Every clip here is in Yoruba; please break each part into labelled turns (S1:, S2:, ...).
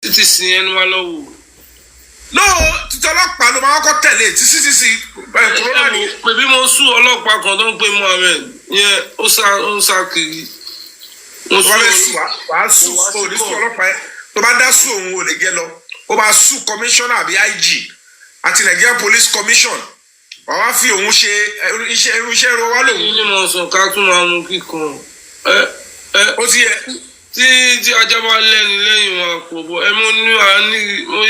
S1: títí sí ẹnu wa lọ́wọ́.
S2: No, títí ọlọ́pàá ló máa kọ́ tẹ̀lé títí sí kòrónà ni.
S1: pé bí mo sún ọlọ́pàá kan tó ń pè Mohammed yẹn ó sá kiri.
S2: mo sún wàá sùn òní sún ọlọ́pàá yẹn tó bá dá sùn òun ò lè jẹ lọ ó bá sùn commissioner àbí IG àti Nigerian Police Commission wàá wá fi òun ṣe iṣẹ́ ro wá lòun.
S1: ilé mọ̀ sàn ká tún máa mú kíkan
S2: ó ti yẹ.
S1: tí ajá bá lẹ́nu lẹ́yìn wọn kò bọ̀ ẹ mọ́ ní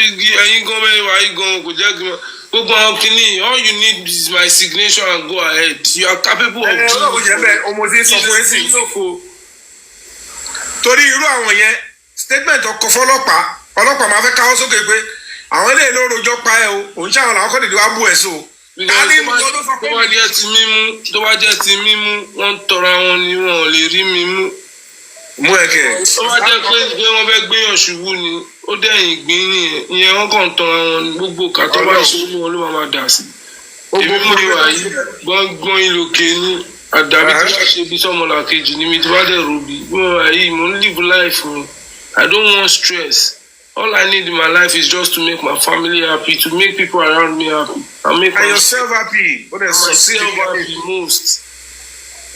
S1: igi ẹyin gan mẹ́rin wà yí gan kò jẹ́ kí wọ́n gbogbo àwọn kìíní all you need is my signature and go ahead you are capable of doing it.
S2: ọlọ́run jẹ́ bẹ́ẹ̀ ọmọ tí ń sọ fún ẹ̀sìn torí irú àwọn yẹn statement ọkọ fọlọ́pàá máa fẹ́ káwọ́ sókè pé àwọn eléyìí ló rojọ́ pa ẹ o òun ṣàwọn làwọn kọ́ nìdí wá bú ẹ̀ so.
S1: tó bá jẹ́ ti mímú wọ́n tọrọ àwọn ni wọn ò lè rí mímú.
S2: mú ẹ̀kẹ́.
S1: tó bá jẹ́ pé wọ́n fẹ́ gbéyàn ṣubú ni ó dẹ̀yìn gbín ìyẹn wọ́n kàn tọrọ àwọn ni gbogbo kàtọ́ bá ṣe ní wọn ló máa dà sí. èmi mú ìwà yìí gbọ́ngbọ́n ìlòkè ní àdàbí tí wọ́n ṣe bí sọ́mọlà kejì ní mi tí wọ́n dẹ̀ rò bí wọ́n wà yìí mo ń live life mi I don't want stress. All I need in my life is just to make my family happy, to make people around me happy, and make
S2: yourself happy. What is
S1: myself happy most.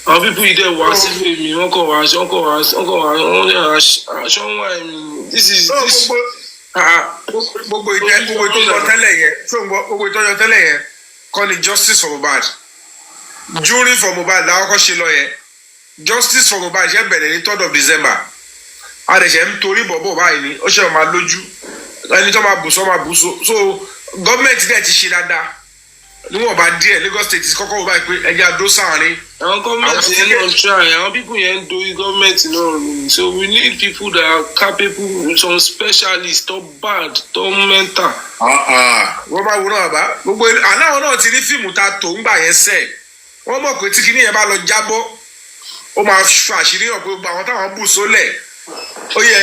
S1: And people there were saying me, uncle, this is this.
S2: Gbogbo ìtọ́jọ́ tẹ́lẹ̀ yẹn kọ́ ni justice for Mohbad. Jury for Mohbad làwọn kọ́ ṣe lọ yẹn. Justice for Mohbad ṣe bẹ̀rẹ̀ ní 3rd of December. Àdẹ̀ṣẹ̀ ń torí bọ̀bọ̀ báyìí ni ó ṣe máa lójú ẹni tó máa bù sọ máa bù so gọ́ọ̀mẹ̀ntì dẹ̀ ti ṣe dáadáa níwọ̀n bá díẹ̀ Lagos State ti kọ́kọ́ wọ báyìí pé ẹja dó sáàrin.
S1: àwọn gọ́ọ̀mẹ̀ntì yẹn náà try àwọn people yẹn ń dorí gọ́ọ̀mẹ̀ntì náà rìn so we need people that are capable some specialists tó bad tó mental.
S2: wọ́n bá wo náà bá gbogbo aláwọ̀ náà ti rí fíìmù ta tó ń gbà yẹn sẹ́ẹ̀ wọ́n mọ̀ pé tí kinní yẹn bá lọ jábọ́ ó máa fa àṣírí hàn pé gbogbo àwọn táwọn bù sólẹ̀ ó yẹ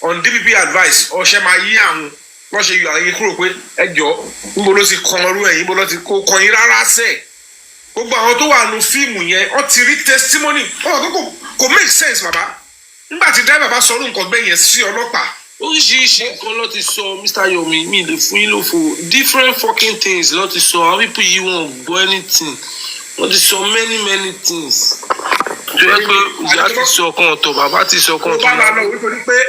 S2: on DPP advice ọṣẹ máa yí àwọn wọn ṣe yọ àwọn yìí kúrò pé ẹjọ níbo ló ti kan ọrú ẹ̀yìn níbo ló ti kó kọyìn rárá sẹ gbogbo àwọn tó wà nù fíìmù yẹn wọn ti rí testimony kò make sense bàbá nígbà tí driver bá sọ ọdún nǹkan gbẹ yẹn sí ọlọ́pàá.
S1: oríṣiríṣi nǹkan ló ti sọ Mr. Yomi mi lè fún yín lófo different fucking things ló ti sọ àwọn people yìí wọn gbọ́ anything wọ́n ti sọ many things tó yẹ pé ìyá ti sọ kan ọ̀tọ̀ bàbá ti sọ kan ọ̀tọ̀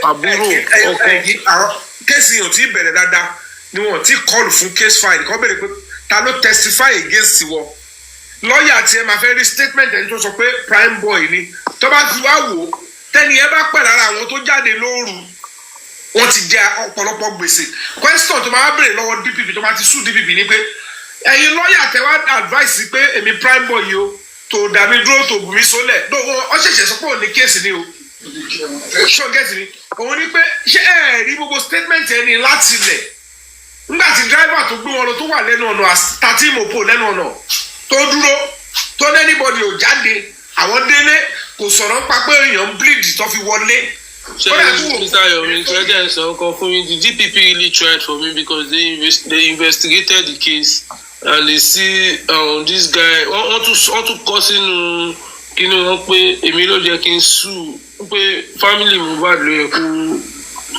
S1: àbúrò ọkọ.
S2: kéèsì yóò ti bẹ̀rẹ̀ dáadáa ni wọ́n ti kọlù fún case file kọ́ bẹ̀rẹ̀ pé ta ló testify against wọ lọ́ọ̀yà tiẹ̀ máa fẹ́ rí statement ẹni tó sọ pé Primeboy ni tó bá ti wá wò ó tẹ́ni ẹ bá pẹ̀ lára àwọn tó jáde lóru wọ́n ti jẹ ọ̀pọ̀lọpọ̀ gbèsè question tó máa bèrè lọ́wọ́ DPP tó máa ti sue DPP ni pé ẹ̀yin lọ́ọ̀yà tẹ wá advice pé èmi Primeboy yìí o tó dàmí dúró tó bù mí sólẹ̀ ọ ṣẹ̀ṣẹ̀ sọ pé òun ní kéèsì ni o ṣọ́ gẹ́sì ni òun ní pé ṣé ẹ rí gbogbo statement ẹni láti lẹ̀ nígbà tí driver tó gbé wọn lọ tó wà lẹ́nu ọ̀nà tàtí mopo lẹ́nu ọ̀nà tó dúró tó ní anybody ò jáde àwọn délé kò sọ̀rọ̀ pa pé èèyàn bleed tó fi wọlé.
S1: ṣé Mr. Yomi president sọ kan fún mi the DPP really tried for me because they investigated the case and they see this guy wọ́n tún kọ́ sínú kíni wọ́n pé èmi ló jẹ́ kí n sue pé family Mohbad ló yẹ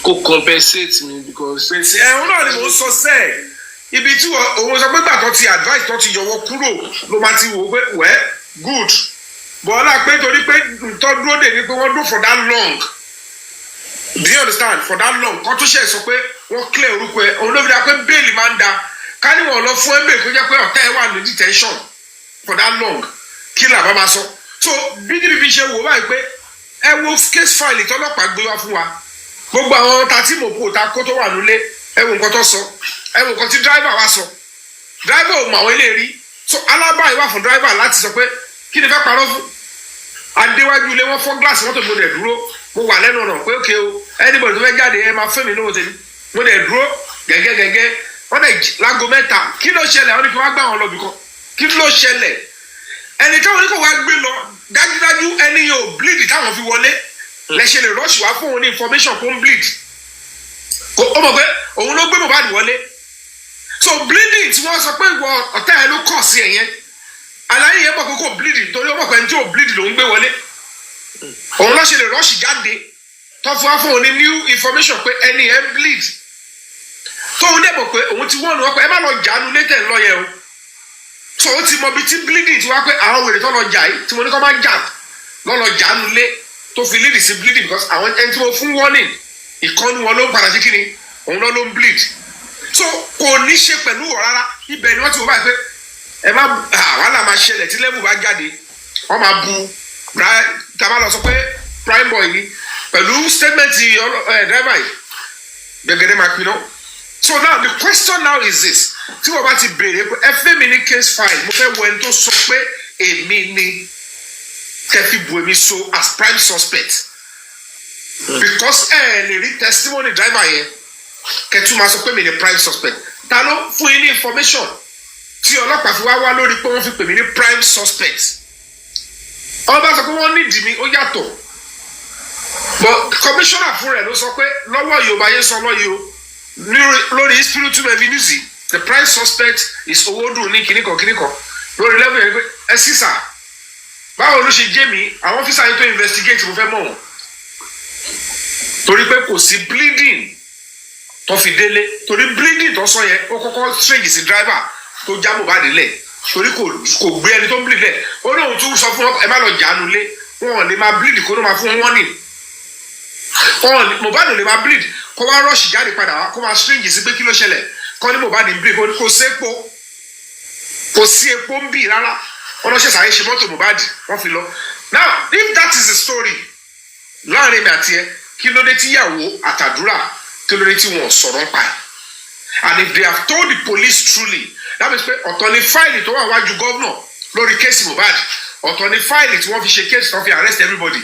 S1: kó compensate me because.
S2: ẹ̀hún náà ni mo sọ sẹ́ẹ̀ ibi tí òun sọ pé gbà tó ti advice tó ti yọwọ́ kúrò ló máa ti wò ó pé well good bọ́lá pé torí pé tó dúró dè ní pé wọ́n dúró for that long do you understand for that long kó tó ṣe sọ pé wọ́n clear orúkọ ẹ̀ òun ló fi dá pé bẹ́ẹ̀lì máa ń da ká ní wọ́n lọ fún ẹgbẹ́ tó jẹ́ pé ọ̀tá ẹ̀ wà ní detention for that long kí làbá máa sọ so bí DPP ṣe wò báyìí pé ẹ wo case file tọ́lọ́pàá gbé wá fún wa gbogbo àwọn tàtí mọ̀pọ̀ ta kó tó wà nílé ẹ wo nǹkan tó sọ ẹ wo nǹkan tí driver wá sọ driver ò mọ àwọn ilé rí so alábàáyé wà fún driver láti sọ pé kí ni fẹ́ parọ́ fún adéwájú ilé wọn fọ́ gíláàsì mọ́tò mo dẹ̀ dúró mo wà lẹ́nu ọ̀nà pé ókè o anybody tó fẹ́ jáde ẹ máa fẹ́ mi lówó tèmi mo dẹ̀ dúró gẹ́gẹ́ wọ́n dẹ̀ lágo mẹ́ta kí ló ṣẹlẹ̀ wọ́n ní kí wọ́n gbà wọn lọ bìkan kí ló ṣẹlẹ̀ ẹnì káwọn ní kò wá gbé lọ dájúdájú ẹni yóò bleed táwọn fi wọlé lẹ́sẹ̀ lè rush wá fún òun ní information kó ń bleed ó mọ̀ pé òun ló gbé Mohbad wọlé so bleeding tí wọ́n sọ pé ìwọ ọ̀tá ẹ̀ ló kọ̀ sí ẹ̀yẹn aláyé yẹn mọ̀ pé kò bleed torí ó mọ̀ pé ẹni tí ò bleed ló ń gbé wọlé òun lọ́sẹ̀ lè rush jáde tó fún wa fún òun ní new information pé ẹni ẹ̀ ń bleed tóun dẹ̀ mọ̀ pé òun ti wọ́n nu wọn pé ẹ má lọ jánu létẹ̀ ńlọ yẹn o so ó ti mọ ibi tí bleeding ti wá pé àwọn wèrè tó lọ jà yìí tí mo ní kó má jà lọ́lọ́ jánu lé tó fi lead sí bleeding because àwọn ẹni tí mo fún warning ìkọ́ni wọn ló ń padà sí kíni òun ló ń bleed so kò ní ṣe pẹ̀lú ọ̀ rárá ibẹ̀ ni wọ́n ti wọ́n báyìí pé ẹ má wàhálà máa ṣẹlẹ̀ tí level bá jáde wọ́n máa bu tàbá lọ sọ pé Primeboy ni pẹ̀lú statement driver yìí gbẹ̀gẹ̀dẹ̀ máa pinnu. So now the question now is this tí wọ́n bá ti béèrè pé ẹ fẹ́ mi ní case file mo fẹ́ wọ ẹni tó sọ pé èmi ni kẹfì bu èmi so as prime suspect because ẹ lè rí testimony driver yẹn kẹtù máa sọ pé mi ni prime suspect ta ló fún yín ní information tí ọlọ́pàá fi wá lórí pé wọ́n fi pè mí ní prime suspect ọba sọ pé wọ́n nídìí mi ó yàtọ̀ but commissioner fún rẹ̀ ló sọ pé lọ́wọ́ Yorùbá yẹn sọ lọ́yìí o lórí spiritual evidence the prime suspect is owódùn ní kìnnìkan lórí level yẹn pé ẹ sísà báwo ló ṣe jẹ́ mi àwọn ọ́fíìsà yẹn tó investigate mo fẹ́ mọ̀ wọ́n torí pé kò sí bleeding tó fi délé torí bleeding tó sọ yẹn ó kọ́kọ́ strange sí driver tó já Mohbad lẹ̀ torí kò gbé ẹni tó bleed lẹ̀ ó lóun tún sọ fún ẹ má lọ jánu lé wọn ò lè máa bleed kó ló máa fún wọn ní Mohbad ò lè máa bleed kó wá rush jáde padà wá kó máa strange sí pé kí ló ṣẹlẹ̀ kọ́ ní Mohbad ń bleed kò sí epo ń bì rárá wọn lọ ṣe sàyè ṣe mọ́tò Mohbad wọ́n fi lọ now if that is the story láàrin mi àti ẹ kí ló dé tíyàwó àtàdúrà kí ló dé tí wọn sọ̀rọ̀ ń pa ẹ̀ and if they have told the police truly that means pé ọ̀tọ̀ ni fáìlì tó wà wájú gọ́vnà lórí kéèsì Mohbad ọ̀tọ̀ ni fáìlì tí wọ́n fi ṣe kéèsì tó fi arrest everybody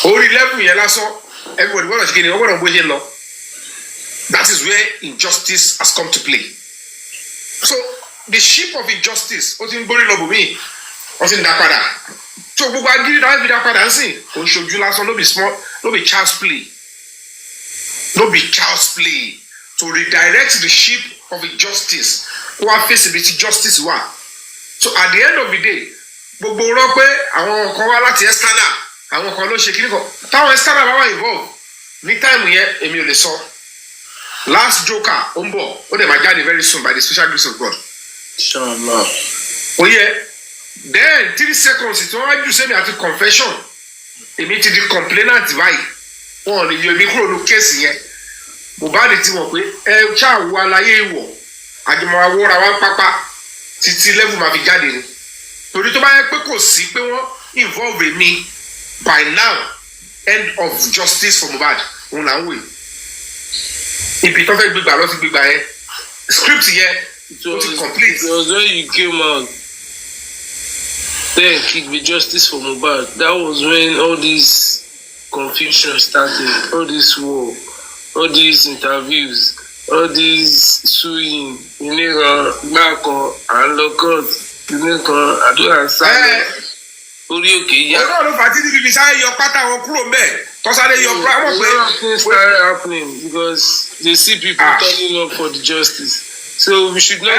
S2: orí level yẹn lásán everybody gbọ́dọ̀ ṣe kéde wọ́n gbọ́dọ̀ bóyá lọ that is where injustice has come to play so the ship of injustice ó ti ń gbórí lọ́bù míì wọ́n ti ń dá padà tó gbogbo agídí náà fi dá padà ń sìn kò ń ṣojú lásán no be small no be child's play to redirect the ship of injustice kó wá fèsì bí ti justice wà so at the end of the day gbogbo rọ pé àwọn kan wá láti external àwọn kan ló ṣe kíní kan táwọn external bá wà involve ní táìmù yẹn èmi ò lè sọ last joker ó ń bọ̀ ó dẹ̀ máa jáde very soon by the special grace of God.
S1: Inshallah.
S2: ó yẹ then 3 seconds tí wọ́n wá jù sẹ́mi àti confession èmi ti di complainant báyìí wọn ò lè yọ èmi kúrò ní kéèsì yẹn Mohbad ti mọ̀ pé ẹ ṣáà wo aláyé ìwọ̀ àjùmọ̀ àwòrán wa pápá títí level máa fi jáde ni torí tó bá yẹ pé kò sí pé wọ́n involve mi by now end of justice for Mohbad òun là ń wè ibi tó fẹ́ gbégbá lọ sí gbégbá yẹn script yẹn ó ti complete.
S1: It was when you came out then it be justice for Mohbad that was when all this confusion started all this war all these interviews all these suing ìnìkan gbàkan àlọkọt ìnìkan àdúrà sáré orí òkè yá.
S2: ọ̀rọ̀ ló fà á tí níbi sáré yọ pátá wọn kúrò mbẹ̀ tọ́sáré yọ pátá wọn pé.
S1: a lot of things started happening because they see people turning up for the justice so we should not.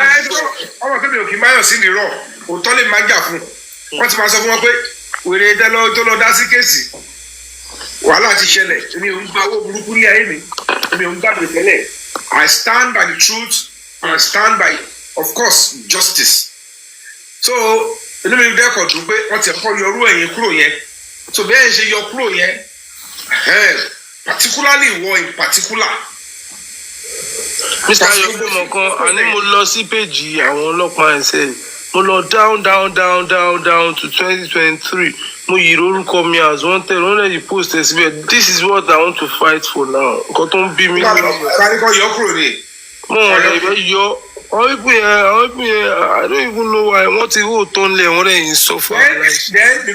S2: ọmọ tó mi ò kí n báyọ̀ sí ní rọ̀ òótọ́ lè máa jà fún wọ́n ti máa sọ fún wọn pé wèrè tó lọ dá sí kéèsì wàhálà ti ṣẹlẹ̀ èmi ò ń gba owó burúkú ní ayé mi èmi ò ń gbàgbé tẹ́lẹ̀ I stand by the truth and I stand by of course justice so inú mi dẹ́kọ̀ dùn pé wọ́n ti ẹ̀kọ́ yọrú ẹ̀yìn kúrò yẹn so bẹ́ẹ̀ ṣe yọ kúrò yẹn particularly ìwọ in particular.
S1: Mr. Ayọ̀kúnmọ̀ kan àní mo lọ sí péjì àwọn ọlọ́pàá ẹ̀sẹ̀ mo lọ down to 2023 mo yí orúkọ mi as wanted wọ́n lè yí post ẹ̀ síbẹ̀ this is what I want to fight for now nǹkan tó ń bí mi.
S2: káríkọ́ yọ kúrò ní.
S1: mo ò lè fẹ́ yọ àwọn ìpín yẹn I don't even know why wọ́n ti hó tó ń lẹ̀ wọ́n lè yín sọ fún àwọn like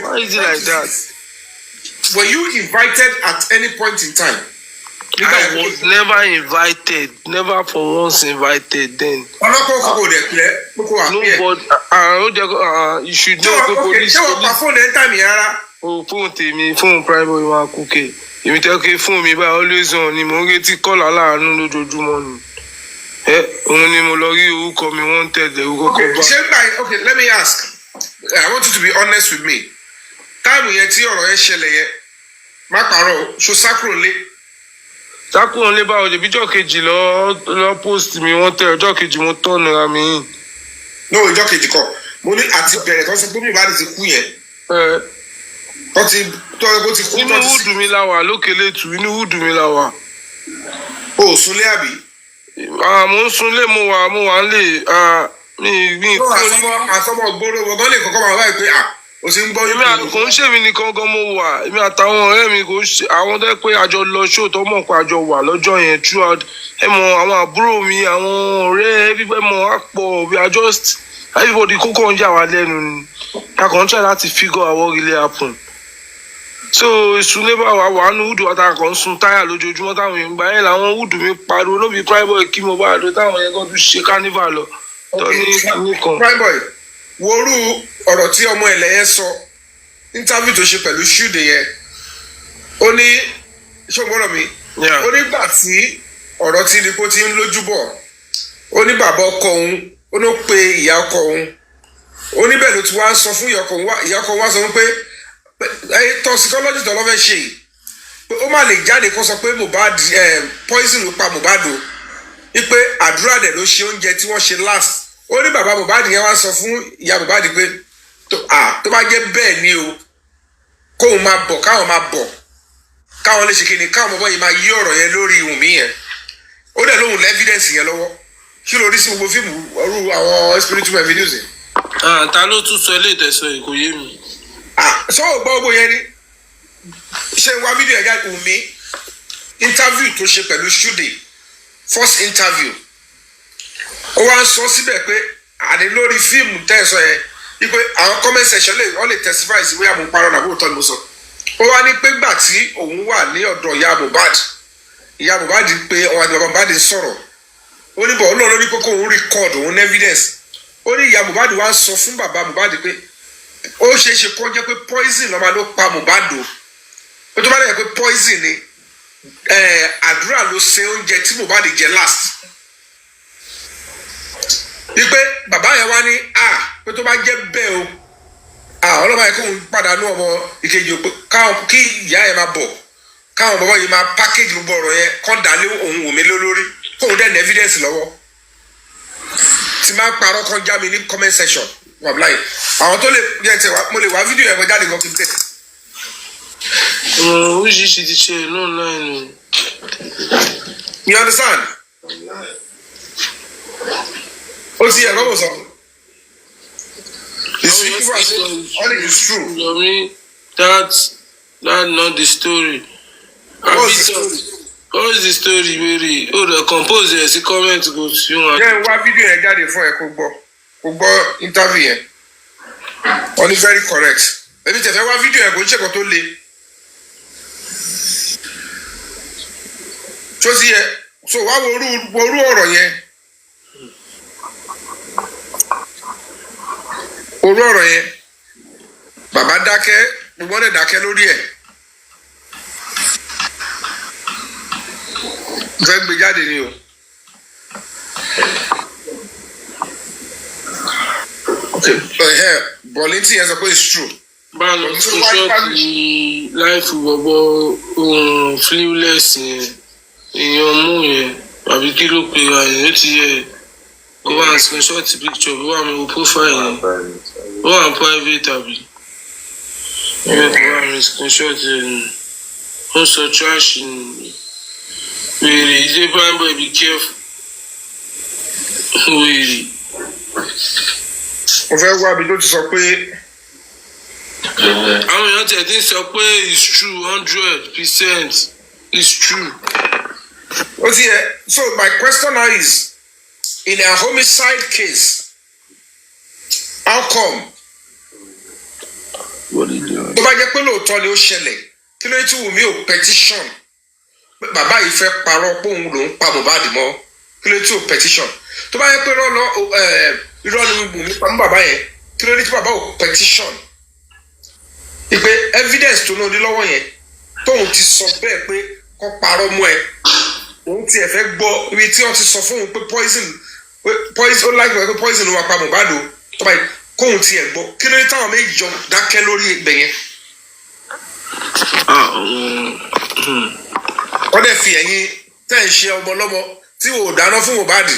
S1: why is it like that.
S2: Were you invited at any point in time?
S1: I was never invited, never for once invited then.
S2: ọlọ́pàá kò dẹ̀ pẹ́ kókó wà
S1: pẹ́. No, but you should know pé police.
S2: ṣé wọ́n pa fóònù ẹ̀ ń tà mí rárá.
S1: Fóònù tèmi fóònù Primeboy máa kú kè èmi tẹ́ kí fóònù mi báyìí always on ni mo ń retí kọ́là láàánú lójoojúmọ́ ni. Òun ni mo lọ rí orúkọ mi wọ́n ń tẹ̀lé orúkọ kan bá.
S2: ṣé gbà okay let me ask I want you to be honest with me táìmù yẹn tí ọ̀rọ̀ yẹn ṣẹlẹ̀ yẹn má parọ́ ṣo sákúrò lé.
S1: sákúrò lé báwo jẹ̀bi ìjọ́ kejì lọ post mi wọ́n tẹ ọjọ́ kejì mo tọ́nu ra mi yìí.
S2: ní ìjọ́ kejì kọ́ mo ní àti bẹ̀rẹ̀ tó sọ pé Mohbad ti kú yẹn. wọ́n ti tọ́ ẹ bó ti kú.
S1: inú wúdù mi la wà lókè lẹ́tù inú wúdù mi la wà.
S2: o ò súnlé àbí.
S1: mo ń súnlé mo wà ń lè mi
S2: àsọmọ gbóró wọgán lè kọ́kọ́ máa báyìí pé o sì ń gbọ́ yín.
S1: èmi kò ń ṣèmi nìkan gan mo wà èmi àtàwọn ọ̀rẹ́ mi kò ń ṣe àwọn tó pé àjọ lọ ṣó tó mọ̀ pé àjọ wà lọ́jọ́ yẹn throughout ẹ mọ àwọn àbúrò mi àwọn ọ̀rẹ́ everybody mọ̀ á pọ̀ we are just everybody kókó ń jà wá lẹ́nu ni a kàn ń try láti figure out what really happen. so ìsúnlé bá wà ní wúdù àtàkàn ń sun táyà lójoojúmọ́ táwọn èèyàn gbà yẹn làwọn wúdù mi pariwo lóbi Primeboy kí mo bá lọ táwọn yẹn kan tún ṣe carnival lọ tó ní nìkan.
S2: Primeboy worú ọ̀rọ̀ tí ọmọ ẹ̀lẹ́ yẹn sọ interview tó ṣe pẹ̀lú ṣúdè yẹn ó ní ṣògbọ́dọ̀ mi ó nígbà tí ọ̀rọ̀ tí ni kó ti ń lójú bọ̀ ó ní bàbá ọkọ òun ó ní ó pe ìyá ọkọ òun ó níbẹ̀ ló ti wá ń sọ fún ìyá ọkọ wá sọ pé toxicology tó lọ́fẹ́ ṣe yìí pé ó má lè jáde kó sọ pé Mohbad poison ló pa Mohbad o wípé àdúrà dẹ̀ ló ṣe oúnjẹ tí wọ́n ṣe last ó ní bàbá Mohbad yẹn wá sọ fún ìyá Mohbad pé tó bá jẹ́ bẹ́ẹ̀ ni o kóun máa bọ̀ káwọn lè ṣe kí ni káwọn ọmọ yìí máa yí ọ̀rọ̀ yẹn lórí Wunmi yẹn ó dẹ̀ lóhùn lẹ́fídẹ́ǹsì yẹn lọ́wọ́ kí ló rí sí gbogbo fíìmù ọrú àwọn spiritual videos yẹn.
S1: ta ló tún sọ ilé ìtẹ̀sọ yìí kò yé mi.
S2: sọ́wọ́ gbọ́ gbogbo yẹn ni ṣé wá fídíò ẹ̀gá Wunmi interview tó ṣe pẹ̀lú ṣúdè first interview ó wá ń sọ síbẹ̀ pé àní lórí fíìmù tẹ̀sán yẹn wípé àwọn comment section wọ́n lè testify sí bóyá mo parọ́ nàbó tọ́ ni mo sọ ó wá ní pé gbà tí òun wà ní ọ̀dọ̀ ìyá Mohbad pé ọ̀hún àti bàbá Mohbad sọ̀rọ̀ ó ní bọ̀ ọlọ́run ní pé kóun record òun evidence ó ní ìyá Mohbad wá sọ fún bàbá Mohbad pé ó ṣeé ṣe kó jẹ́ pé poison lọ́mọ ló pa Mohbad o ó tó bá dẹ̀ pé poison ni àdúrà ló ṣe oúnjẹ tí Mohbad jẹ last wípé bàbá yẹn wá ní pé tó bá jẹ́ bẹ́ẹ̀ o ọlọ́mọ yẹn kóun pàdánù ọmọ ìkejì o pé kí ìyá yẹn máa bọ̀ káwọn bàbá yìí máa package gbogbo ọ̀rọ̀ yẹn kọ́ dalé òun Wunmi lórí kóun dẹ̀ ní evidence lọ́wọ́ tí máa ń parọ́ kan já mi ní comment section wàbláyé àwọn tó lè yẹn tẹ mo lè wá fídíò yẹn kọjá nìkan kí n tẹ.
S1: oríṣiríṣi ti ṣe náà náà nù.
S2: you understand? ó ti yẹ lọ́wọ́ sọ. all is true.
S1: Yomi, that's not the story. What's the story really? The composer ẹ̀ sí comment go sí wọn.
S2: yẹn wá fídíò yẹn jáde fún ẹ kó gbọ́ interview yẹn wọ́n ní very correct ẹbí tẹ̀fẹ́ wá fídíò yẹn kò ń ṣèkọ́ tó le tó sì yẹ so wá worú ọ̀rọ̀ yẹn bàbá dákẹ́ gbogbo ọ̀dẹ̀ dákẹ́ lórí ẹ̀ fẹ́ gbé jáde ni o. bọ̀lẹ́ntì yẹn sọ pé it's true.
S1: báwo ló tún ṣọ́ọ̀tì láìfù bọ̀bọ̀ ohun flewless yẹn èèyàn mú yẹn àbí kí ló pe ra yẹn ó ti yẹ kó wá ń screenshot picture bí wà mí wo profile yẹn ó wà ń private àbí ìwé kó wà mí screenshot yẹn ó sọ trash wèrè ilé Primeboy be careful wèrè.
S2: mo fẹ́ wá bí tó ti sọ pé.
S1: àwọn èèyàn tẹ̀ tí ń sọ pé it's true 100% it's true.
S2: ó ti yẹ so my question now is in a homicide case how come tó bá jẹ́ pé lóòótọ́ ni ó ṣẹlẹ̀ kí ló ti Wunmi ò petition pé bàbá yìí fẹ́ parọ́ pé òun lòún pa Mohbad mọ́ kí ló ti ò petition tó bá yẹ pé irọ́ ni Wunmi pa mọ́ bàbá yẹn kí ló dé tí bàbá ò petition ìpè evidence tó náà ní lọ́wọ́ yẹn tóun ti sọ bẹ́ẹ̀ pé kó parọ́ mọ́ ẹ òun tiẹ̀ fẹ́ gbọ́ ibi tí wọ́n ti sọ fún òun pé poison ó láìpẹ́ pé poison ló wà pa Mohbad o tó báyìí kóun tiẹ̀ gbọ́ kí ló dé táwọn méjì jọ dákẹ́ lórí ibẹ̀ yẹn wọ́n dẹ̀ fi ẹ̀yin tẹ́ ń ṣe ọmọ lọ́mọ tí wò ó dáná fún Mohbad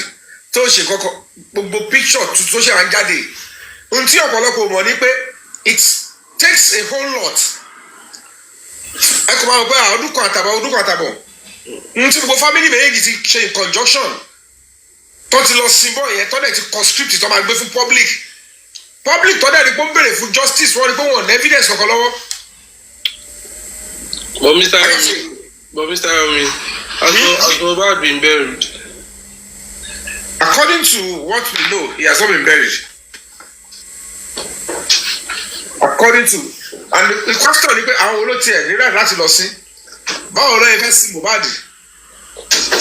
S2: tó ṣe kọ́kọ́ gbogbo picture tó ṣe wá ń jáde ohun tí ọ̀pọ̀lọpọ̀ mọ̀ ni pé it takes a whole lot ẹ kò máa wọ pé ọdún kan àtàbọ̀ ohun tí gbogbo family méjèèjì ti ṣe in conjunction tó ti lọ sin bọ́ yẹn tó dẹ̀ ti kọ script tó máa gbé fún public tó dẹ̀ rí pé ó ń béèrè fún justice wọ́n rí pé wọ́n ní evidence kankan lọ́wọ́.
S1: But Mr. Yomi, has Mohbad been buried?
S2: According to what we know, he has not been buried. According to, and the question ni pé àwọn olóòtú ẹ̀ nílẹ̀ láti lọ sí báwo ló yẹ fẹ́ sí Mohbad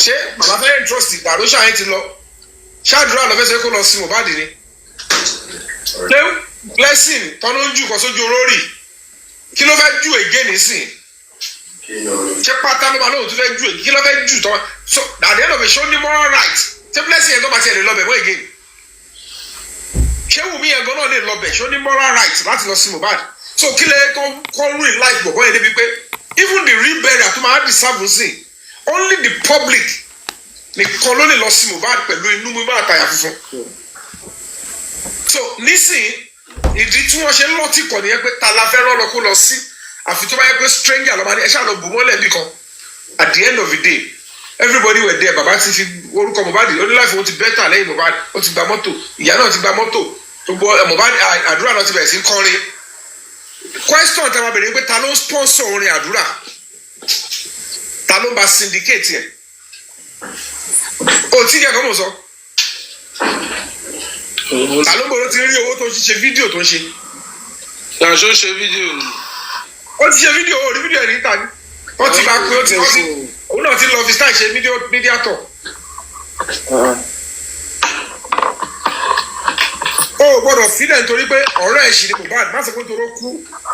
S2: ṣé bàbá fẹ́ trust ìgbà ló ṣàyẹ̀ ti lọ ṣáàdúrà lọ fẹ́ sọ kó lọ sí Mohbad ni ṣé blessing tọ́nú ń jù kan sójú olórí kí ló fẹ́ jù ègé nísìn ṣé pátá ló máa lóhùn tó fẹ́ jù ègé kí ló fẹ́ jù tọ́ so at the end of the show ní moral right ṣé blessing yẹn tó bá tiẹ̀ lè lọ bẹ̀ wọ́n again ṣé Wunmi yẹn gan náà lè lọ bẹ̀ ṣó ní moral right láti lọ sí Mohbad so kí lè kọ́ ruin life bọ̀bọ̀ yẹn débi pé even the real burial tó máa deserve sí only the public nìkan ló lè lọ sí Mohbad pẹ̀lú inú mímọ́ àtàyà funfun so nísìnyí ìdí tí wọ́n ṣe ń lọ́tì kọ̀ nìyẹn pé ta la fẹ́ rán lọ kó lọ sí àfi tó bá yẹ pé stranger lọ́ba ní ẹ ṣáà lọ bù mọ́lẹ̀ bí kan at the end of the day everybody were there bàbá ti fi orúkọ Mohbad ó ní láìfowó ti bẹ́tà lẹ́yìn Mohbad ó ti gba mọ́tò ìyá náà ti gba mọ́tò gbogbo Mohbad àdúrà náà ti bẹ̀rẹ̀ sí kọrin question tí a máa bèrè pé ta ló ń sponsor orin àdúrà ta ló ń ba syndicate yẹn o tí kẹ́kọ̀ọ́ mọ̀ sọ ta ló ń bọ̀ ló ti rí owó tó ń ṣe fídíò tó ń ṣe.
S1: ṣàṣọ ṣe fídíò ni.
S2: ó ti ṣe fídíò orí fídíò ẹ̀ níta ni wọ́n ti máa pé ó ti òun náà ti lọ fi style ṣe mídíà tọ̀. ó gbọ́dọ̀ sílẹ̀ nítorí pé ọ̀rẹ́ ẹ̀ ṣì ni Mohbad má sọ pé toró kú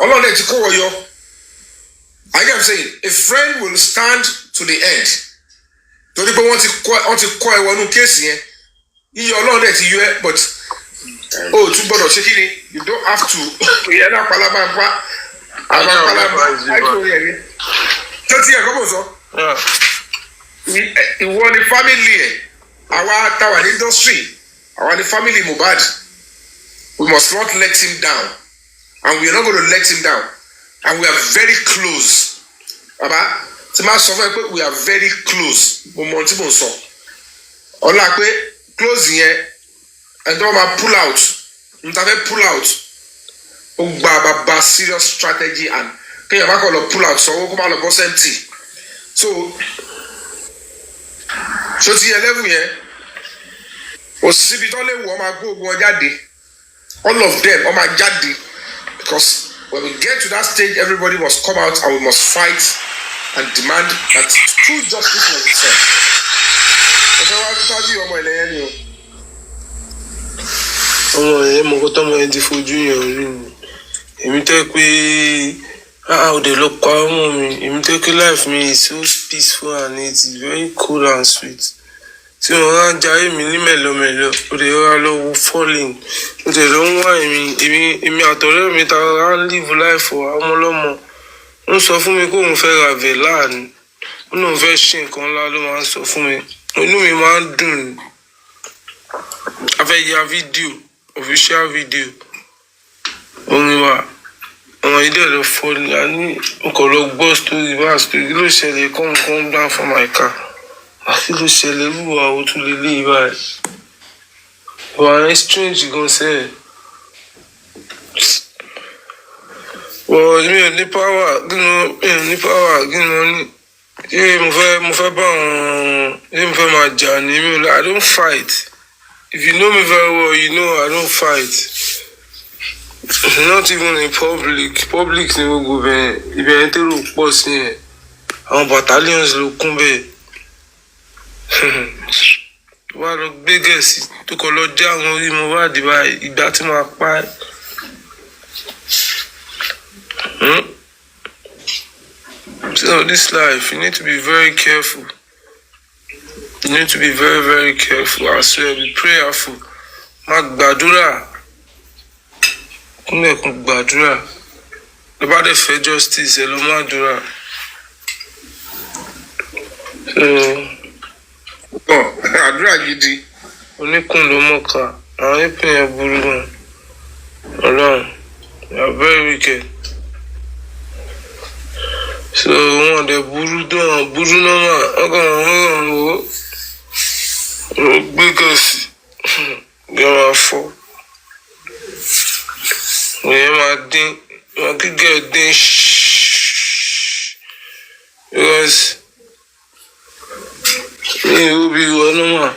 S2: ọlọ́run ẹ̀ ti kó wọ yọ. I get saying a friend will stand to the end torí pé wọ́n ti kọ́ ẹ wọnú kéèsì yẹn iye ọlọ́run ẹ̀ ti yọ ẹ but ó tún gbọ́dọ̀ ṣe kí ni you don't have to ìyẹn náà palaba pa àwọn palaba àìkú yẹn ni tó ti ẹ̀kọ́ mọ̀ sọ. ìwọ ni family ẹ̀ àwa táwa ní industry àwa ni family Mohbad. We must not let him down. And we are not going to let him down. And we are very close. Baba, tí máa sọ fún ẹ pé we are very close. Mo mọ tí mo sọ. Ọlá pé close yẹn, ẹni tó máa pull out, n ta fẹ́ pull out, ó gba bàbá serious strategy and kéèyàn bá kọ̀ lọ pull out sọ owó kó má lọ bọ́ sẹ́ńtì. So, ṣó ti yẹ level yẹn, òsibí tó lè wọ́ máa gbóògùn ọ jáde. All of them, all my daddy, because when we get to that stage, everybody must come out and we must fight and demand that true justice must be served.
S1: ọmọ ẹ mọ kó tọmọ ẹ ti fojú yàn rí ni èmi tẹ́ pé ò dé lọ pa ọmọ mi èmi tẹ́ pé life mi is so peaceful and it's very cool and sweet. Tí wọ́n á jayé mi ní mẹ̀lọ́mẹ̀lọ́ ó lè rọra lọ wo falling ó lè lọ ń wá èmi àtọ̀rẹ́ mi ta á ń live life ọmọ ọlọ́mọ ń sọ fún mi kó òun fẹ́ ra vela ni ó lóun fẹ́ ṣe nǹkan ńlá ló máa ń sọ fún mi inú mi máa ń dùn ní a fẹ́ ya fídíò official video orin wa àwọn ilé ẹ̀rọ fọ́ọ̀lì a ní ọkọ̀ lọ gbọ́ story bá story kí ló ṣẹlẹ̀ come down from my car. Àfi ló ṣẹlẹ̀ wúwa ó tún lè lé ibà ẹ̀. Ìwà ẹ̀ strange gan sẹ́ ẹ̀. Wọ́n mi ò ní power kí ni wọ́n ní. Ṣé mo fẹ́ bá wọn ṣé mo fẹ́ máa jà ní mi ò lọ I don't fight. If you know me very well you know I don't fight. Not even in public. Public ni gbogbo bẹ́ẹ̀ ibẹ̀ tó rò pọ̀ sí yẹn. Àwọn battalions ló kún bẹ́ẹ̀. Wà lọ gbé gẹ̀ẹ́sì tó kọ lọ já àwọn orí mo wá dìbà ìgbà tí máa pa ẹ́. So this life you need to be very careful. You need to be very very careful. I swear be prayerful. Má gbàdúrà. Kúnlẹ̀ kún gbàdúrà The body for justice, Elomadura. So,
S2: àdúrà gidi.
S1: Oníkùn ló mọ̀ọ́ká, àwọn ẹ̀pìn yẹn burú gan. Ọlọ́run, you are very wicked. So, wọn dẹ̀ burú náà, ọkàn wo gbé gẹ̀ẹ́sì, gẹ̀ẹ́ máa fọ́. Òye máa dín, wọn kí gẹ̀ẹ́ dín because mi ò bí wọn náà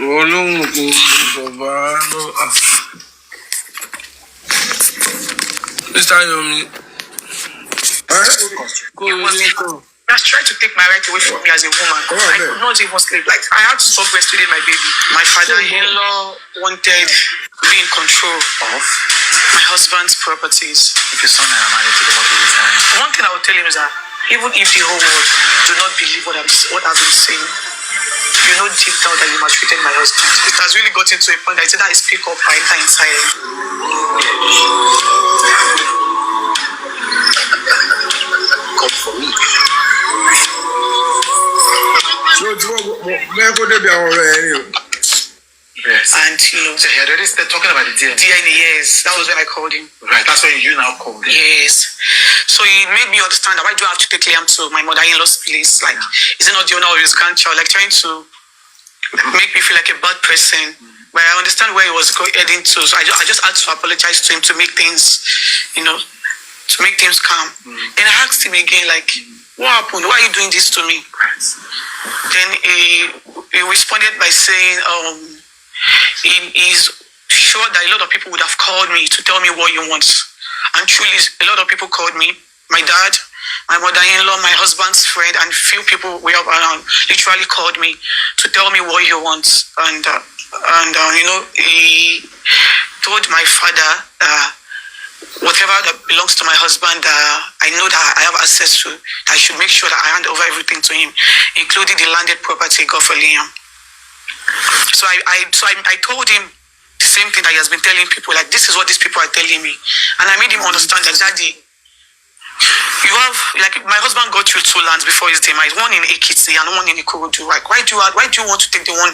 S1: wọn lóhùn kò bàbá náà. Mr. Yomi.
S3: He has tried to take my right away from me as a woman. I could not even sleep. Like, I had to stop breastfeeding my baby. My father-in-law wanted to be in control of my husband's properties.
S4: If your son and I married to the world,
S3: one thing I would tell him is that even if the whole world do not believe what I've been saying, you know deep down that you maltreated my husband. It has really gotten to a point that I said that I speak up, I enter in silence.
S4: come for me.
S2: So go there be our
S4: Yes.
S3: And
S4: so he already started talking about the DNA.
S3: yes, that was when I called him.
S4: Right, that's when you now called him.
S3: Yes. So he made me understand that why do I have to take Liam to my mother-in-law's place? Like, is it not the owner of his grandchild? Like, trying to make me feel like a bad person. But I understand where he was heading to. So I just had to apologize to him to make things, to make things calm. And I asked him again, like, what happened? Why are you doing this to me?
S4: Right.
S3: Then he responded by saying, he's sure that a lot of people would have called me to tell me what he wants. And truly, a lot of people called me. My dad, my mother-in-law, my husband's friend, and few people we have around literally called me to tell me what he wants. And he told my father whatever that belongs to my husband, I know that I have access to. I should make sure that I hand over everything to him, including the landed property God for Liam. So I told him the same thing that he has been telling people, like, this is what these people are telling me. And I made him understand that, Daddy, you have, like, my husband got you 2 lands before his demise, one in Ekiti and one in Ikorodu. Like, why do you want to take the one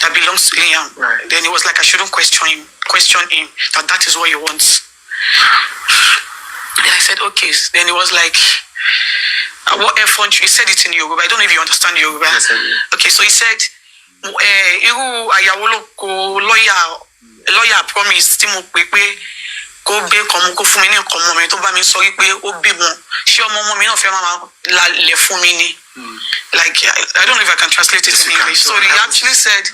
S3: that belongs to Liam?
S4: Right.
S3: Then he was like, I shouldn't question him, that is what he wants. Then I said, okay. Then he was like, what effort? He said it in Yoruba. I don't know if you understand Yoruba.
S4: Yes, I do.
S3: Okay, so he said, lawyer promise tí mo pè pé kó gbé kó fún mi ní nǹkan ọmọ mi tó bá mi sọ wípé ó bímọ ṣé ọmọ mi náà fẹ́ máa lálẹ́ fún mi ni. Like, I don't know if I can translate it in English. So he actually said,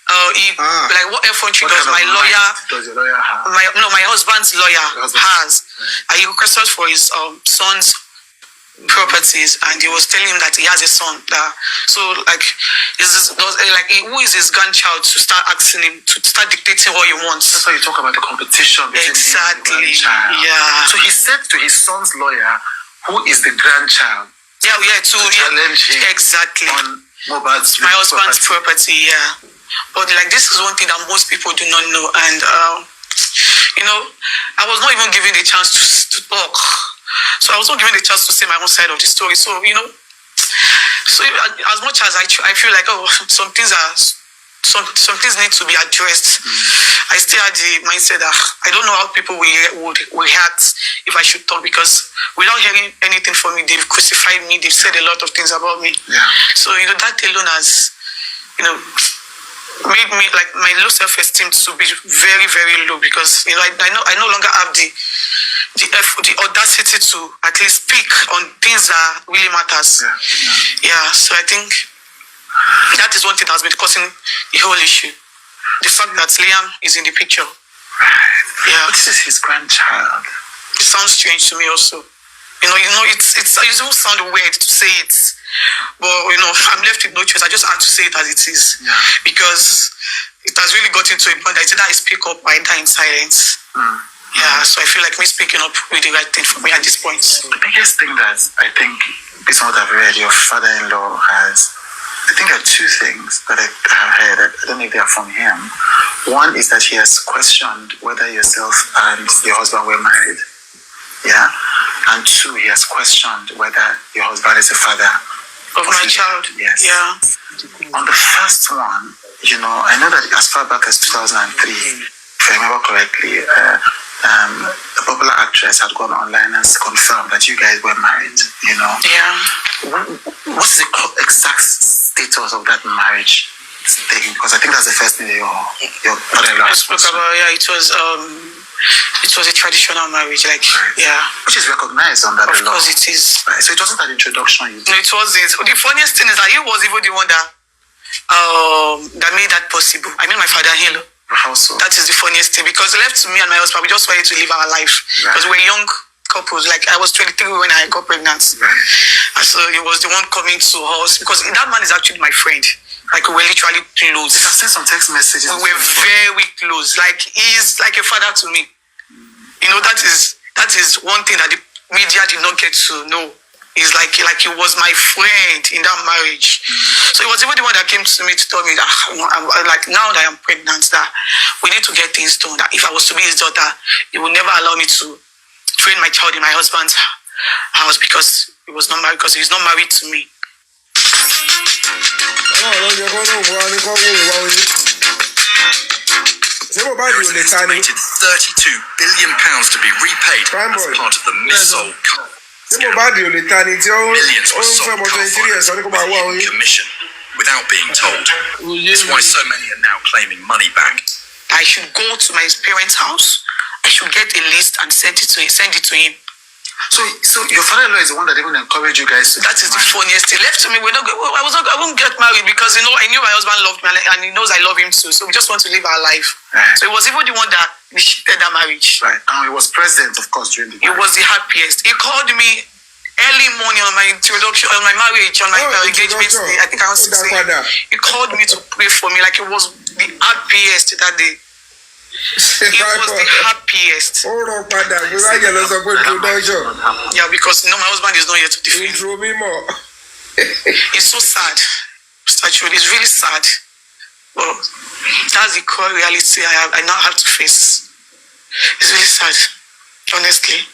S3: like, what effort does my lawyer?
S4: Does your lawyer have?
S3: My husband's lawyer has. He requested for his son's properties, and he was telling him that he has a son. So, like, who is his grandchild to start asking him to start dictating what he wants?
S4: That's why you talk about the competition between him and the grandchild.
S3: Yeah.
S4: So he said to his son's lawyer, who is the grandchild,
S3: to
S4: challenge him
S3: exactly
S4: on Mohbad's
S3: my husband's property. Yeah. But like, this is one thing that most people do not know, and I was not even given the chance to talk. So I was not given the chance to say my own side of the story. So so as much as I feel like some things need to be addressed, I still had the mindset that I don't know how people would react if I should talk, because without hearing anything from me, they've crucified me. They've said a lot of things about me.
S4: Yeah.
S3: So that alone has made me, like, my low self-esteem to be very, very low, because I no longer have the audacity to at least speak on things that really matters. Yeah. So I think that is one thing that has been causing the whole issue. The fact that Liam is in the picture.
S4: Right.
S3: Yeah.
S4: But this is his grandchild.
S3: It sounds strange to me also. It will sound weird to say it, but I'm left with no choice. I just have to say it as it is, because it has really gotten to a point that I speak up, I die in silence. Yeah, so I feel like me speaking up will be the right thing for me at this point.
S4: The biggest thing that I think, based on what I've read, your father-in-law has I think there are two things that I have heard. I don't know if they are from him. One is that he has questioned whether yourself and your husband were married. Yeah. And two, he has questioned whether your husband is a father
S3: Of my child.
S4: Yes.
S3: Yeah.
S4: On the first one, I know that as far back as 2003, if I remember correctly, a popular actress had gone online and confirmed that you guys were married,
S3: Yeah.
S4: What's the exact status of that marriage thing? Because I think that's the first thing that your father-in-law
S3: spoke about. Yeah, it was a traditional marriage, like, yeah.
S4: Which is recognized under the law.
S3: Of course it is.
S4: Right. So it wasn't an introduction you did.
S3: No, it wasn't. The funniest thing is that he was even the one that made that possible. I mean, my father-in-law.
S4: How so?
S3: That is the funniest thing, because left to me and my husband, we just wanted to live our life. Because we were young couples. Like, I was 23 when I got pregnant. And so he was the one coming to us, because that man is actually my friend. Like, we were literally close.
S4: I've seen some text messages.
S3: We were very close. Like, he's like a father to me. That is one thing that the media did not get to know. He's like he was my friend in that marriage. So he was even the one that came to me to tell me that like, now that I'm pregnant, that we need to get things done. That if I was to be his daughter, he would never allow me to train my child in my husband's house, because he was not married, because he's not married to me.
S5: Estimated £32 billion to be repaid as part of the missile millions were sold commission without being told. It's why so many are now claiming money back.
S3: I should go to my parents' house. I should get a list and send it to him.
S4: So your father-in-law is the one that even encouraged you guys to.
S3: That is the funniest thing. Left to me, I won't get married, because I knew my husband loved me, and he knows I love him too. So we just want to live our life.
S4: Right.
S3: So he was even the one that initiated that marriage.
S4: Right. And he was present, of course, during the marriage.
S3: He was the happiest. He called me early morning on my introduction, on my marriage, on my engagement day. I think I was 16. He called me to pray for me. Like, it was the happiest that day. It was the happiest. Yeah, because my husband is not here to defend. It's so sad. It's really sad. But that's the core reality I now have to face. It's really sad, honestly.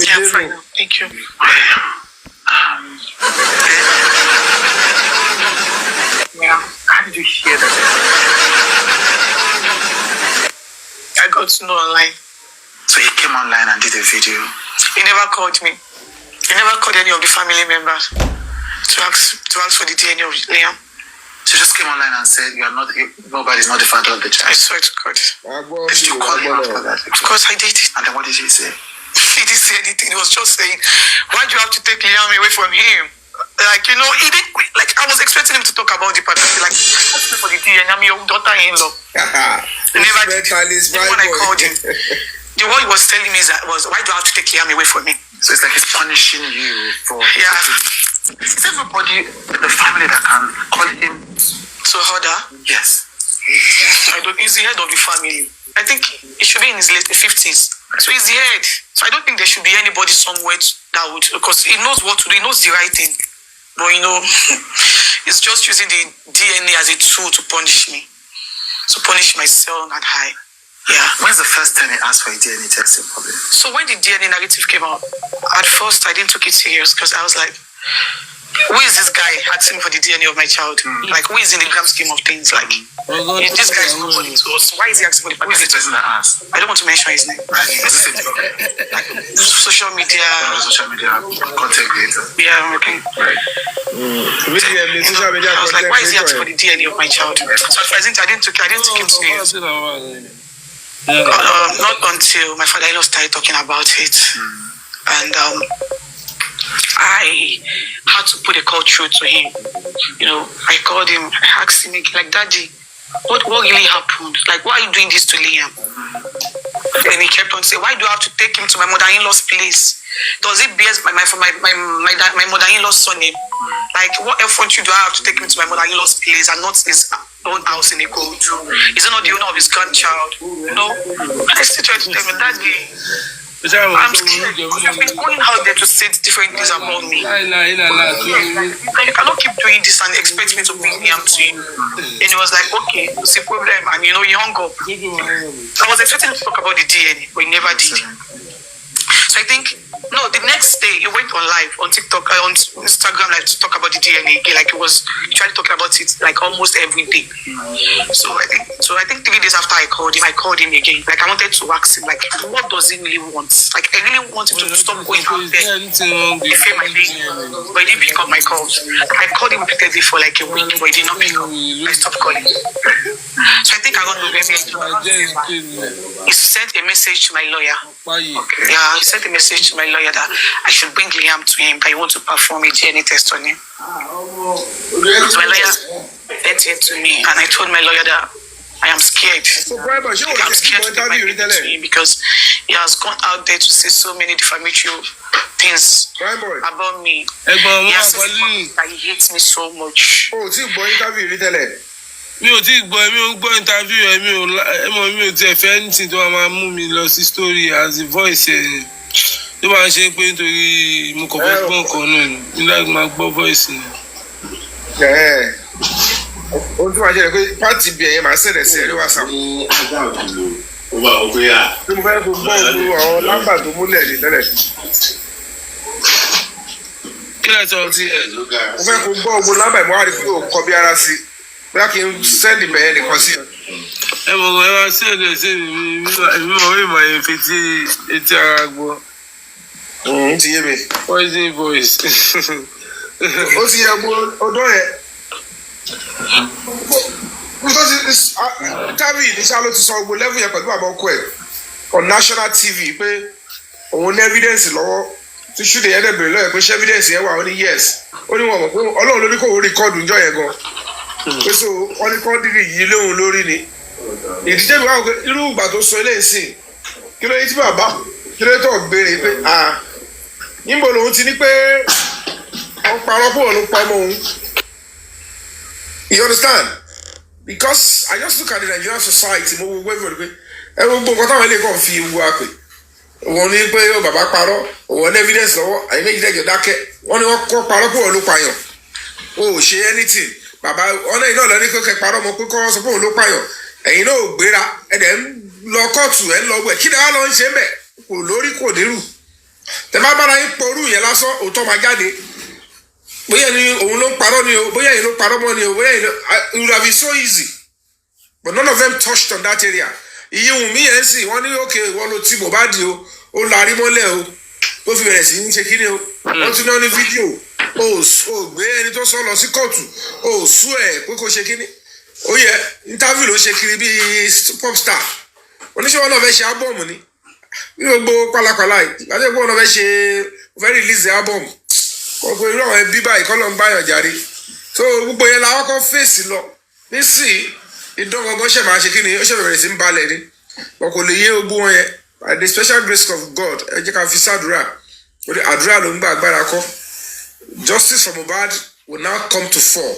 S3: Yeah, fine. Thank you.
S4: Yeah. How did you hear that?
S3: I got to know online.
S4: So he came online and did a video.
S3: He never called me. He never called any of the family members to ask for the DNA of Liam.
S4: So he just came online and said, nobody's not the father of the child.
S3: I swear to God.
S4: Did you call him after that?
S3: Of course I did.
S4: And then what did he say?
S3: He didn't say anything. He was just saying, why do you have to take Liam away from him? Like, he didn't, like, I was expecting him to talk about the paternity. Like, ask me for the DNA, I'm your daughter-in-law. He never did. Even when I called him, what he was telling me was, why do I have to take Liam away from me?
S4: So it's like he's punishing you for...
S3: Yeah.
S4: Is everybody in the family that can call him?
S3: So Hoda?
S4: Yes.
S3: He's the head of the family. I think he should be in his late 50s. So he's the head. So I don't think there should be anybody somewhere that would, because he knows what to do, he knows the right thing. But he's just using the DNA as a tool to punish me. To punish my son and I. Yeah.
S4: When's the first time he asked for a DNA test in public?
S3: So when the DNA narrative came out, at first I didn't take it serious, because I was like, who is this guy asking for the DNA of my child? Like, who is in the grand scheme of things? Like, this guy is nobody to us. Why is he asking for the
S4: Who is the person that asked?
S3: I don't want to mention his name.
S4: Right.
S3: Social media.
S4: Social media content creator.
S3: Yeah, okay.
S4: Right.
S3: I was like, why is he asking for the DNA of my child? So at first I didn't take him serious. Not until my father-in-law started talking about it. And I had to put a call through to him. I called him, I asked him again, like, Daddy, what really happened? Like, why are you doing this to Liam? And he kept on saying, why do I have to take him to my mother-in-law's place? does it bear my mother-in-law's surname? Like, what effort do I have to take him to my mother-in-law's place and not his own house in Ikorodu? Is it not the owner of his grandchild? No. I still try to tell him that day. I'm scared because I've been going out there to say different things about me. You cannot keep doing this and expect me to bring him to you. And he was like, okay, it's a problem. And he hung up. I was expecting to talk about the DNA, but he never did. So I think, no, the next day he went on live on TikTok, on Instagram, like to talk about the DNA again. Like he tried talking about it like almost every day. So I think 3 days after I called him again. Like I wanted to ask him, like, what does he really want? Like I really want him to stop going out there. Defame my name, but he didn't pick up my calls. I called him repeatedly for like a week, but he did not pick up. I stopped calling. So I think around November, he sent a message to my lawyer. Okay. Yeah, he sent a message to my lawyer that I should bring Liam to him, that he wants to perform a DNA test on him. So my lawyer sent it to me, and I told my lawyer that I am scared. I'm scared to take my baby to him because he has gone out there to say so many defamatory things about me. He has said that he hates me so much.
S1: mi ò tí gbọ́ interview ẹ̀ mi ò tiẹ̀ fẹ́ anything tó máa mú mi lọ sí story as a voice ẹ̀ tó máa ń ṣe pé nítorí mo kàn fẹ́ gbọ́ nǹkan náà ni mi láti máa gbọ́ voice ni.
S2: ohun tí wàá ṣe rẹ pé pàtì bí ẹ̀yẹ máa ṣẹlẹ̀ sí ẹ̀rí WhatsApp. tí mo fẹ́ kó gbọ́ òkú àwọn lámbà tó múlẹ̀ ní tẹ́lẹ̀.
S1: kí lẹ sọ?
S2: mo fẹ́ kó gbọ́ òkú lámbà ìmọ̀ àdìsí kò kọ́ bí ara sí bóyá kí n sẹ́ndì bẹ̀yẹ nìkan sí.
S1: ẹ mọ̀ ẹ wá sí ẹ̀dẹ̀ sí èmi mọ̀ ìmọ̀ yẹn fi etí ara gbọ́.
S2: ti yé mi.
S1: poison voice.
S2: ó ti yẹ kó ọdọ́ yẹn. tábìlì níṣà ló ti sọ gbogbo level yẹn pẹ̀lú bàbá ọkọ ẹ̀ on national TV pé òun ní evidence lọ́wọ́ tí ṣúlẹ̀ yẹn dẹ̀ bèrè lọ́yẹ̀ pé ṣé evidence yẹn wà ó ní yes ó ní wọn mọ̀ pé ọlọ́run ló ní kó rìkọ́ọ̀dù ńjọ́ yẹn gan pé so wọ́n ní kọ́ńdìrì yìí léwu lórí ni ìdíje mi wá pé irú ìgbà tó sọ eléyìí sìn kí ló yẹ tí bàbá kí ló yẹ tó béèrè pé níbo lòun ti ní pé wọ́n parọ́ pé òun ló pa ọmọ òun. You understand? Because I just look at the Nigerian society mo wo wẹ́ẹ̀fọ̀ pé ẹ gbogbo nǹkan táwọn ilé kan fi ewu àpè wọ́n ní pé bàbá parọ́ òun ní evidence lọ́wọ́ àyè méjì dẹ́jọ́ dákẹ́ wọ́n ní wọ́n kọ́ parọ́ pé òun ló pààyàn o ò ṣe anything bàbá ọ̀nà iná lọ ní kókè parọ́ mọ́ pé kọ́ sọ pé òun ló pààyàn ẹ̀yin náà ò gbéra ẹ̀dẹ̀ ń lọ kóòtù ẹ̀ ń lọ gbẹ̀ kí ni wọ́n lọ ń ṣe mẹ́ kò lórí kò nírù tẹ bá bára yín porú yẹn lásán òótọ́ máa jáde bóyá ni òun ló ń parọ́ ni o bóyá yìí ló parọ́ mọ́ ni o bóyá yìí ló it would have been so easy but none of them touched on that area iye Wunmi yẹn sì wọ́n ní òkè wọ́n ló ti Mohbad o ó larí mọ́lẹ̀ o ó fi bẹ̀rẹ̀ sí ní ṣe kíni o wọ́n tún náà ní fídíò o gbé ẹni tó sọ lọ sí kóòtù o sú ẹ̀ pé kò ṣe kíni ó yẹ interview ló ṣe kiri bíi pop star oníṣẹ́ wọn náà fẹ́ ṣe ábọ̀mù ni bí gbogbo pálapàla yìí àti ẹgbẹ́ wọn náà fẹ́ ṣe fẹ́ release album kọ̀ọ̀kan irú àwọn ẹbí báyìí kọ́ ló ń báyọ̀ jáde so gbogbo yẹn la kọ́kọ́ fèsì lọ nísìnyí ìdánwògbọ́n ṣẹ̀ máa ṣe kí ni ó ṣẹ̀ bẹ̀rẹ̀ sí ń balẹ̀ ni wọn kò lè yé gbogbo wọn yẹn by the special grace of God ẹ jẹ́ ká fi sàdúrà òde àdúrà ló ń gbà agbára kọ́ justice for Mohbad will now come to fall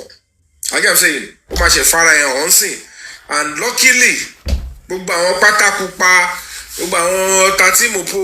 S2: again I'm saying ó máa ṣe fara ẹ̀ hàn sìn and luckily gbogbo àwọn pátákó pa gbogbo àwọn ọ̀tá tí mo po.